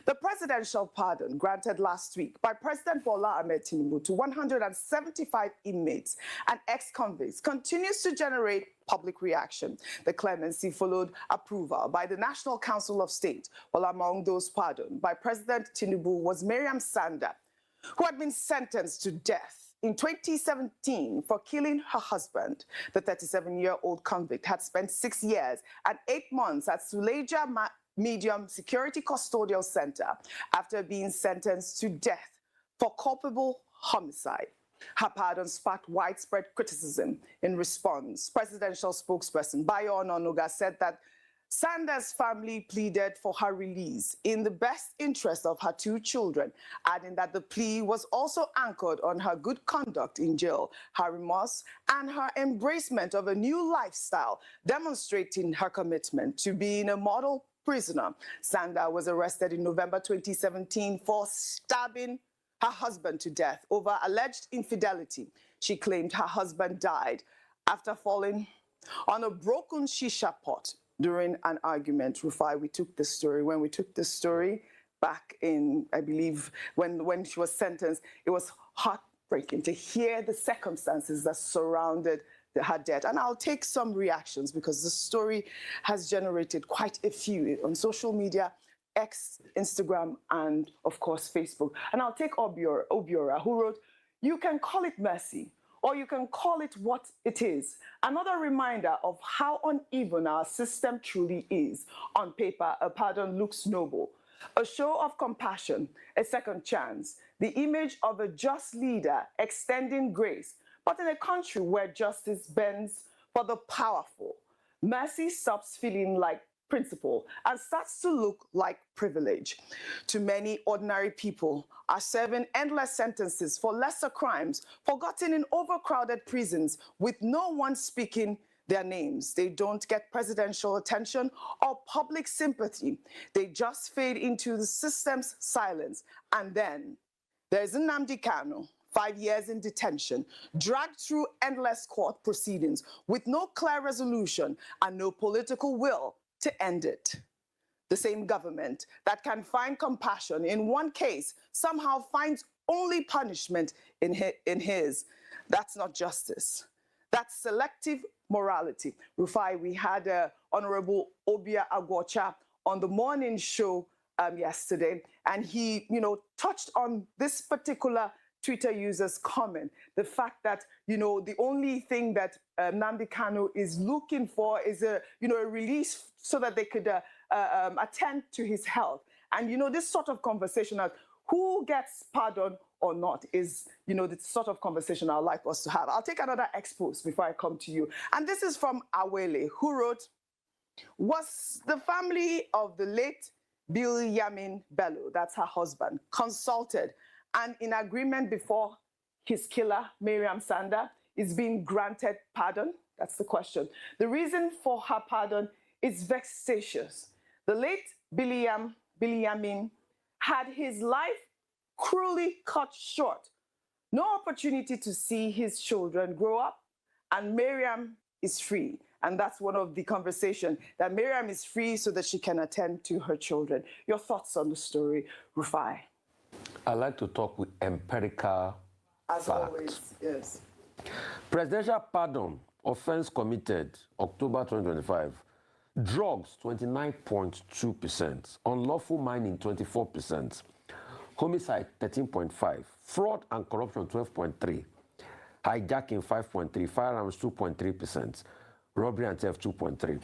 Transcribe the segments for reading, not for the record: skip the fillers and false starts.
The presidential pardon granted last week by President Bola Tinubu to 175 inmates and ex-convicts continues to generate public reaction. The clemency followed approval by the National Council of State, while among those pardoned by President Tinubu was Mariam Sanda, who had been sentenced to death in 2017 for killing her husband. The 37-year-old convict had spent 6 years and 8 months at Suleja Medium Security Custodial Center after being sentenced to death for culpable homicide. Her pardon sparked widespread criticism. In response, presidential spokesperson Bayo Ononuga said that Sanda's family pleaded for her release in the best interest of her 2 children, adding that the plea was also anchored on her good conduct in jail, her remorse, and her embracement of a new lifestyle, demonstrating her commitment to being a model prisoner. Sanda was arrested in November 2017 for stabbing her husband to death over alleged infidelity. She claimed her husband died after falling on a broken shisha pot during an argument. Rufai, we took this story. When we took this story back in, I believe, when she was sentenced, it was heartbreaking to hear the circumstances that surrounded her death. And I'll take some reactions because the story has generated quite a few on social media, X, Instagram, and of course, Facebook. And I'll take Obiora, who wrote, "You can call it mercy, or you can call it what it is. Another reminder of how uneven our system truly is. On paper, a pardon looks noble. A show of compassion, a second chance, the image of a just leader extending grace. But in a country where justice bends for the powerful, mercy stops feeling like principle and starts to look like privilege. Too many ordinary people are serving endless sentences for lesser crimes, forgotten in overcrowded prisons with no one speaking their names. They don't get presidential attention or public sympathy. They just fade into the system's silence. And then there's Nnamdi Kanu, 5 years in detention, dragged through endless court proceedings with no clear resolution and no political will to end it. The same government that can find compassion in one case somehow finds only punishment in his. That's not justice. That's selective morality. Rufai, we had Honorable Obia Agwocha on the morning show yesterday, and he, touched on this particular Twitter user's comment, the fact that, the only thing that Nnamdi Kanu is looking for is a release so that they could attend to his health. And, this sort of conversation of who gets pardon or not is, the sort of conversation I'd like us to have. I'll take another expose before I come to you. And this is from Awele, who wrote, "Was the family of the late Yamin Bello, that's her husband, consulted and in agreement before his killer, Mariam Sanda, is being granted pardon?" That's the question. The reason for her pardon is vexatious. The late Yamin had his life cruelly cut short. No opportunity to see his children grow up, and Mariam is free. And that's one of the conversations, that Mariam is free so that she can attend to her children. Your thoughts on the story, Rufai? I like to talk with empirical As facts. always, yes. Presidential pardon, offense committed, October 2025. Drugs, 29.2%. Unlawful mining, 24%. Homicide, 13.5%. Fraud and corruption, 12.3%. Hijacking, 5.3%. Firearms, 2.3%. Robbery and theft, 2.3%.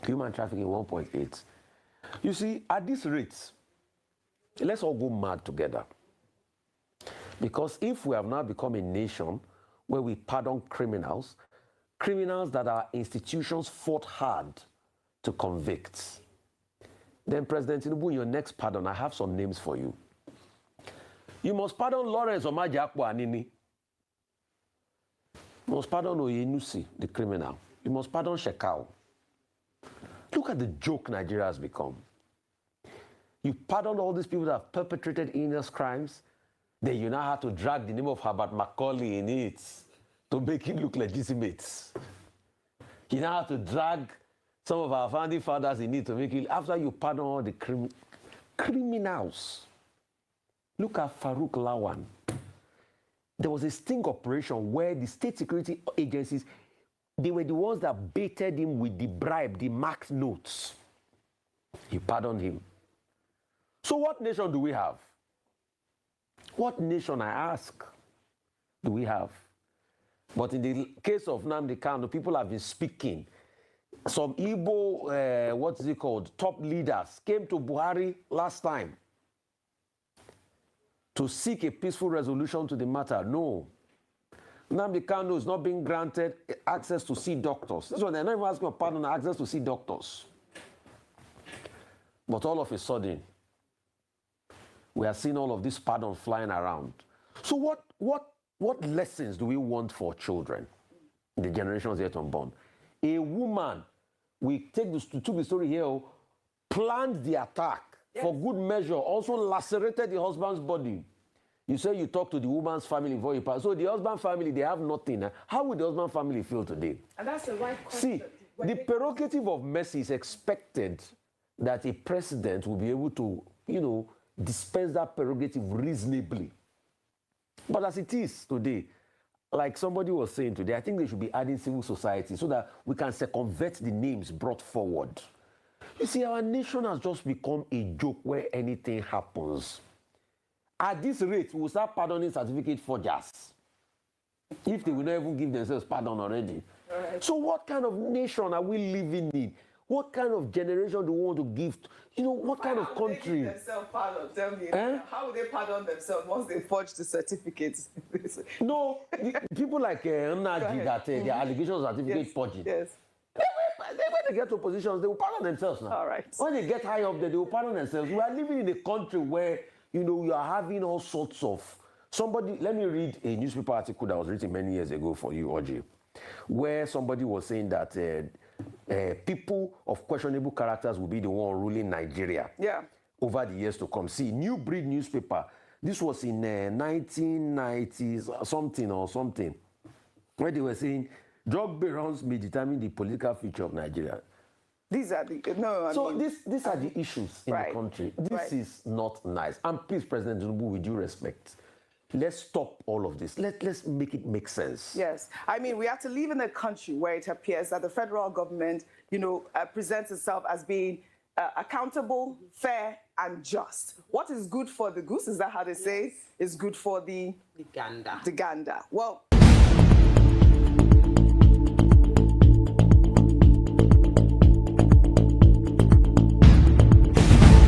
Human trafficking, 1.8%. You see, at this rate, let's all go mad together. Because if we have now become a nation where we pardon criminals that our institutions fought hard to convict, then President Tinubu, in your next pardon, I have some names for you. You must pardon Lawrence Anin. You must pardon Oyenusi, the criminal. You must pardon Shekau. Look at the joke Nigeria has become. You pardon all these people that have perpetrated heinous crimes, then you now have to drag the name of Herbert Macaulay in it to make it look legitimate. You now have to drag some of our founding fathers in it to make it, after you pardon all the criminals. Look at Farouk Lawan. There was a sting operation where the state security agencies, they were the ones that baited him with the bribe, the marked notes. He pardoned him. So what nation do we have? What nation, I ask, do we have? But in the case of Nnamdi Kanu, people have been speaking. Some Igbo, what is it called, top leaders came to Buhari last time to seek a peaceful resolution to the matter. No. Nnamdi Kanu is not being granted access to see doctors. This one, they're not even asking for pardon, access to see doctors. But all of a sudden, we are seeing all of this pardon flying around. So what lessons do we want for children, the generations yet unborn? A woman, we took the story here, planned the attack for good measure, also lacerated the husband's body. You say you talk to the woman's family before you pass. So the husband family, they have nothing. How would the husband family feel today? And that's the right question. See, the prerogative of mercy is expected that a president will be able to, dispense that prerogative reasonably. But as it is today, like somebody was saying today, I think they should be adding civil society so that we can circumvent the names brought forward. You see, our nation has just become a joke where anything happens. At this rate, we'll start pardoning certificate forgers if they will not even give themselves pardon already. Right. So what kind of nation are we living in? What kind of generation do we want to give? What kind of country? How would they give themselves pardon? Tell me. How would they pardon themselves once they forge the certificates? No, people like Nnaji that their allegations of certificate forging. Yes. When they get to positions, they will pardon themselves now. All right. When they get high up there, they will pardon themselves. We are living in a country where, you are having all sorts of... let me read a newspaper article that was written many years ago for you, Oji, where somebody was saying that people of questionable characters will be the one ruling Nigeria over the years to come. See, New Breed newspaper, this was in 1990s something, where they were saying drug barons may determine the political future of Nigeria. These are the these are the issues in the country. This is not nice. And please, President Tinubu, with due respect, let's stop all of this. Let's make it make sense. Yes. I mean, we have to live in a country where it appears that the federal government, presents itself as being accountable, fair, and just. What is good for the goose, is that how they say it? Is good for the gander. Well,